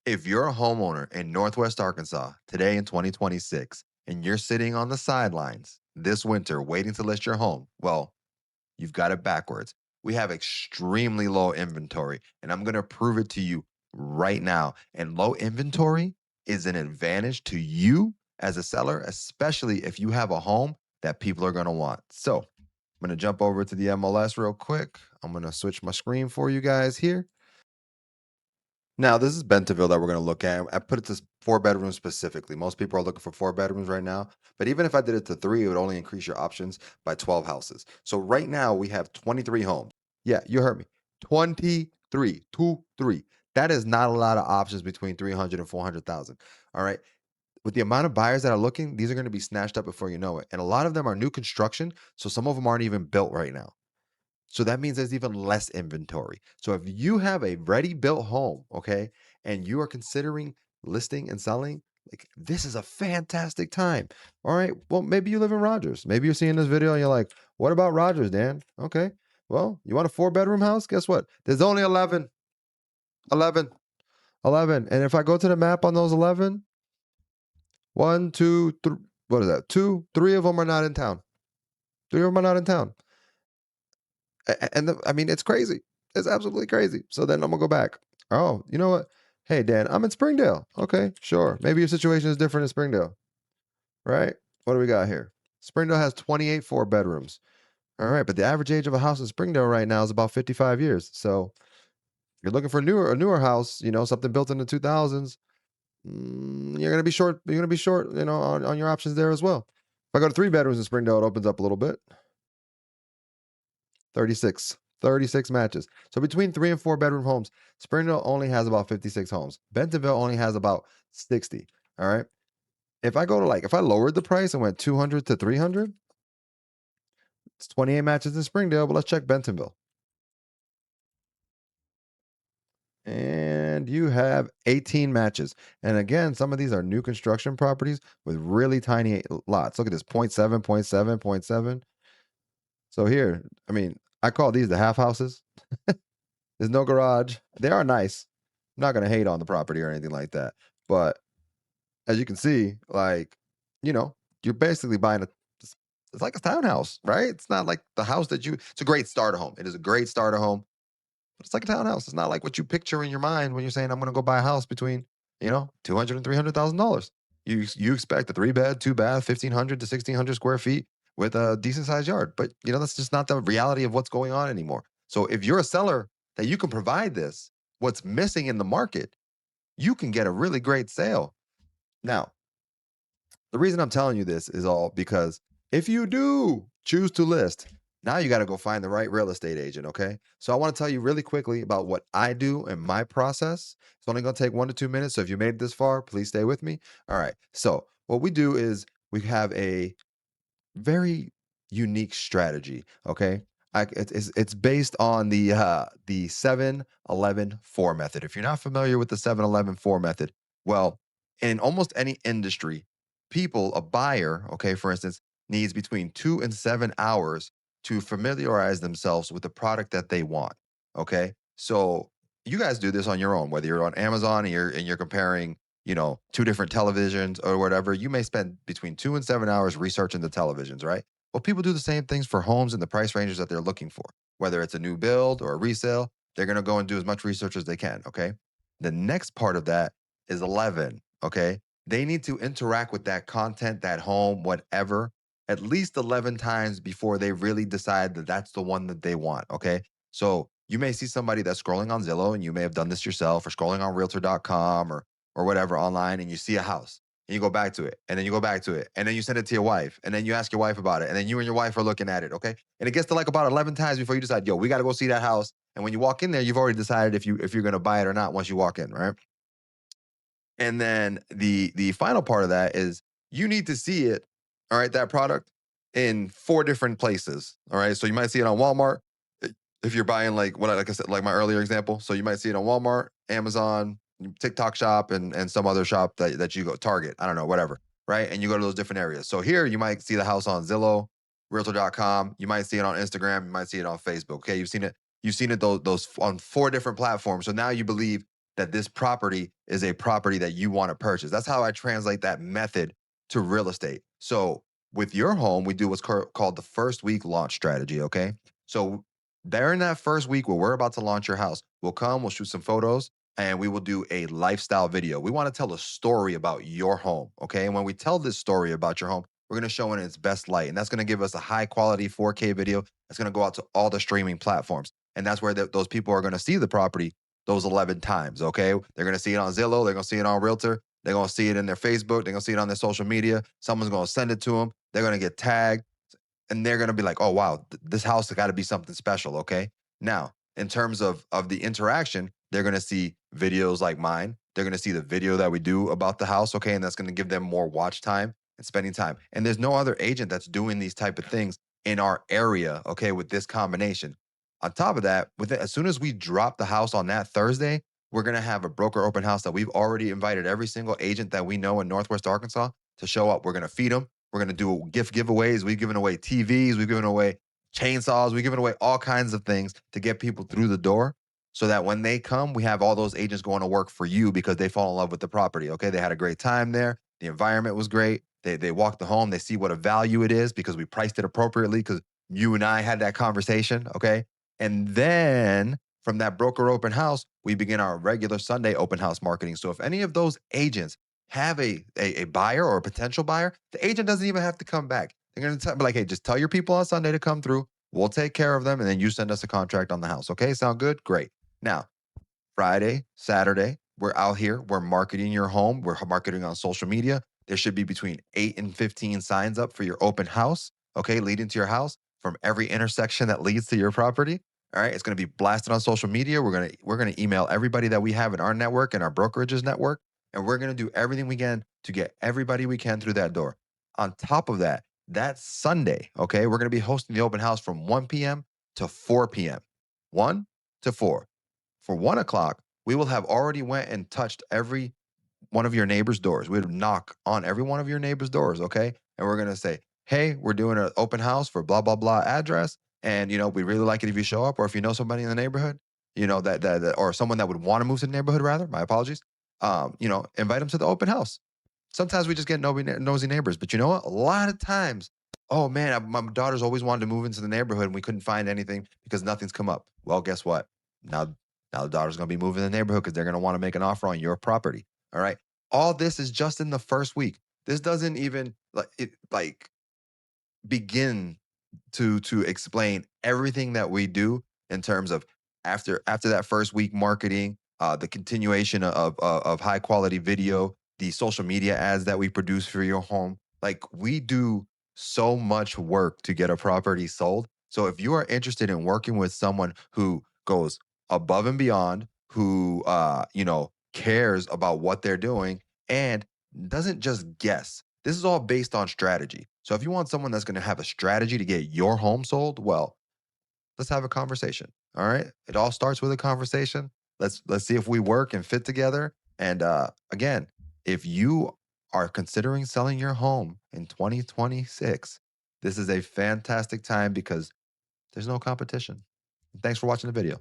If you're a homeowner in Northwest Arkansas today in 2026 and you're sitting on the sidelines this winter waiting to list your home, well, you've got it backwards. We have extremely low inventory, and I'm going to prove it to you right now. And low inventory is an advantage to you as a seller, especially if you have a home that people are going to want. So I'm going to jump over to the MLS real quick. I'm going to switch my screen for you guys here. Now, this is Bentonville that we're going to look at. I put it to four bedrooms specifically. Most people are looking for four bedrooms right now. But even if I did it to three, it would only increase your options by 12 houses. So right now we have 23 homes. Yeah, you heard me. 23, 2, 3. That is not a lot of options between 300 and 400,000. All right. With the amount of buyers that are looking, these are going to be snatched up before you know it. And a lot of them are new construction. So some of them aren't even built right now. So that means there's even less inventory. So if you have a ready built home, okay, and you are considering listing and selling, like this is a fantastic time. All right. Well, maybe you live in Rogers. Maybe you're seeing this video and you're like, what about Rogers, Dan? Okay. Well, you want a four-bedroom house? Guess what? There's only 11, 11, 11. And if I go to the map on those 11, one, two, three, what is that? Two, three of them are not in town. Three of them are not in town. I mean, it's crazy. It's absolutely crazy. So then I'm gonna go back. Oh, you know what? Hey, Dan, I'm in Springdale. Okay, sure. Maybe your situation is different in Springdale, right? What do we got here? Springdale has 28 four bedrooms. All right, but the average age of a house in Springdale right now is about 55 years. So if you're looking for a newer house, something built in the 2000s, you're gonna be short. You're gonna be short, on your options there as well. If I go to three bedrooms in Springdale, it opens up a little bit. 36. 36 matches. So between three and four bedroom homes, Springdale only has about 56 homes. Bentonville only has about 60. All right. If I go to if I lowered the price and went 200 to 300, it's 28 matches in Springdale, but let's check Bentonville. And you have 18 matches. And again, some of these are new construction properties with really tiny lots. Look at this 0.7, 0.7, 0.7. So here, I mean, I call these the half houses. There's no garage. They are nice. I'm not gonna hate on the property or anything like that. But as you can see, you're basically buying it's like a townhouse, right? It's not like the house it's a great starter home. It is a great starter home, but it's like a townhouse. It's not like what you picture in your mind when you're saying I'm gonna go buy a house between, 200 and $300,000. You expect a three bed, two bath, 1,500 to 1,600 square feet with a decent sized yard. But that's just not the reality of what's going on anymore. So if you're a seller that you can provide this, what's missing in the market, you can get a really great sale. Now, the reason I'm telling you this is all because if you do choose to list, now you got to go find the right real estate agent. Okay. So I want to tell you really quickly about what I do and my process. It's only going to take 1 to 2 minutes. So if you made it this far, please stay with me. All right. So what we do is we have a very unique strategy. Okay. It's based on the 7-11-4 method. If you're not familiar with the 7-11-4 method, well, in almost any industry, a buyer, okay, for instance, needs between 2 and 7 hours to familiarize themselves with the product that they want. Okay. So you guys do this on your own, whether you're on Amazon and you're comparing, two different televisions or whatever, you may spend between 2 and 7 hours researching the televisions, right? Well, people do the same things for homes and the price ranges that they're looking for. Whether it's a new build or a resale, they're going to go and do as much research as they can. Okay. The next part of that is 11. Okay. They need to interact with that content, that home, whatever, at least 11 times before they really decide that that's the one that they want. Okay. So you may see somebody that's scrolling on Zillow, and you may have done this yourself, or scrolling on realtor.com or whatever online, and you see a house and you go back to it, and then you go back to it, and then you send it to your wife, and then you ask your wife about it, and then you and your wife are looking at it, okay? And it gets to like about 11 times before you decide, yo, we got to go see that house. And when you walk in there, you've already decided if you're going to buy it or not once you walk in, right? And then the final part of that is you need to see it, all right, that product in four different places. All right. So you might see it on Walmart if you're buying like I said, like my earlier example. So you might see it on Walmart, Amazon, TikTok shop, and some other shop that you go Target. I don't know, whatever. Right. And you go to those different areas. So here you might see the house on Zillow, Realtor.com. You might see it on Instagram. You might see it on Facebook. Okay. You've seen it those on four different platforms. So now you believe that this property is a property that you want to purchase. That's how I translate that method to real estate. So with your home, we do what's called the first week launch strategy. Okay. So during that first week where we're about to launch your house, we'll shoot some photos, and we will do a lifestyle video. We want to tell a story about your home. Okay. And when we tell this story about your home, we're going to show it in its best light. And that's going to give us a high quality 4K video that's going to go out to all the streaming platforms. And that's where those people are going to see the property those 11 times. Okay. They're going to see it on Zillow. They're going to see it on Realtor. They're going to see it in their Facebook. They're going to see it on their social media. Someone's going to send it to them. They're going to get tagged, and they're going to be like, oh, wow, this house has got to be something special. Okay. Now, in terms of the interaction, they're going to see videos like mine. They're going to see the video that we do about the house. Okay. And that's going to give them more watch time and spending time. And there's no other agent that's doing these type of things in our area. Okay. With this combination. On top of that, as soon as we drop the house on that Thursday, we're going to have a broker open house that we've already invited every single agent that we know in Northwest Arkansas to show up. We're going to feed them. We're going to do gift giveaways. We've given away TVs. We've given away chainsaws. We've given away all kinds of things to get people through the door so that when they come, we have all those agents going to work for you because they fall in love with the property. Okay. They had a great time there. The environment was great. They walk the home. They see what a value it is because we priced it appropriately because you and I had that conversation. Okay. And then from that broker open house, we begin our regular Sunday open house marketing. So if any of those agents have a buyer or a potential buyer, the agent doesn't even have to come back. They're going to be like, hey, just tell your people on Sunday to come through. We'll take care of them. And then you send us a contract on the house. Okay. Sound good? Great. Now, Friday, Saturday, we're out here. We're marketing your home. We're marketing on social media. There should be between 8 and 15 signs up for your open house, okay, leading to your house from every intersection that leads to your property. All right, it's going to be blasted on social media. We're going to email everybody that we have in our network and our brokerages network, and we're going to do everything we can to get everybody we can through that door. On top of that, that Sunday, okay, we're going to be hosting the open house from 1 p.m. to 4 p.m. 1 to 4. For 1 o'clock, we will have already went and touched every one of your neighbor's doors. We'd knock on every one of your neighbor's doors, okay? And we're gonna say, hey, we're doing an open house for blah blah blah address, and we'd really like it if you show up, or if you know somebody in the neighborhood, or someone that would want to move to the neighborhood rather. My apologies. Invite them to the open house. Sometimes we just get nosy neighbors, but you know what? A lot of times, oh man, my daughter's always wanted to move into the neighborhood, and we couldn't find anything because nothing's come up. Well, guess what? Now, now the daughter's gonna be moving in the neighborhood because they're gonna want to make an offer on your property. All right. All this is just in the first week. This doesn't even begin to explain everything that we do in terms of after that first week marketing, the continuation of high quality video, the social media ads that we produce for your home. Like we do so much work to get a property sold. So if you are interested in working with someone who goes above and beyond, who cares about what they're doing and doesn't just guess. This is all based on strategy. So if you want someone that's going to have a strategy to get your home sold, well, let's have a conversation. All right? It all starts with a conversation. Let's see if we work and fit together. And again, if you are considering selling your home in 2026, this is a fantastic time because there's no competition. Thanks for watching the video.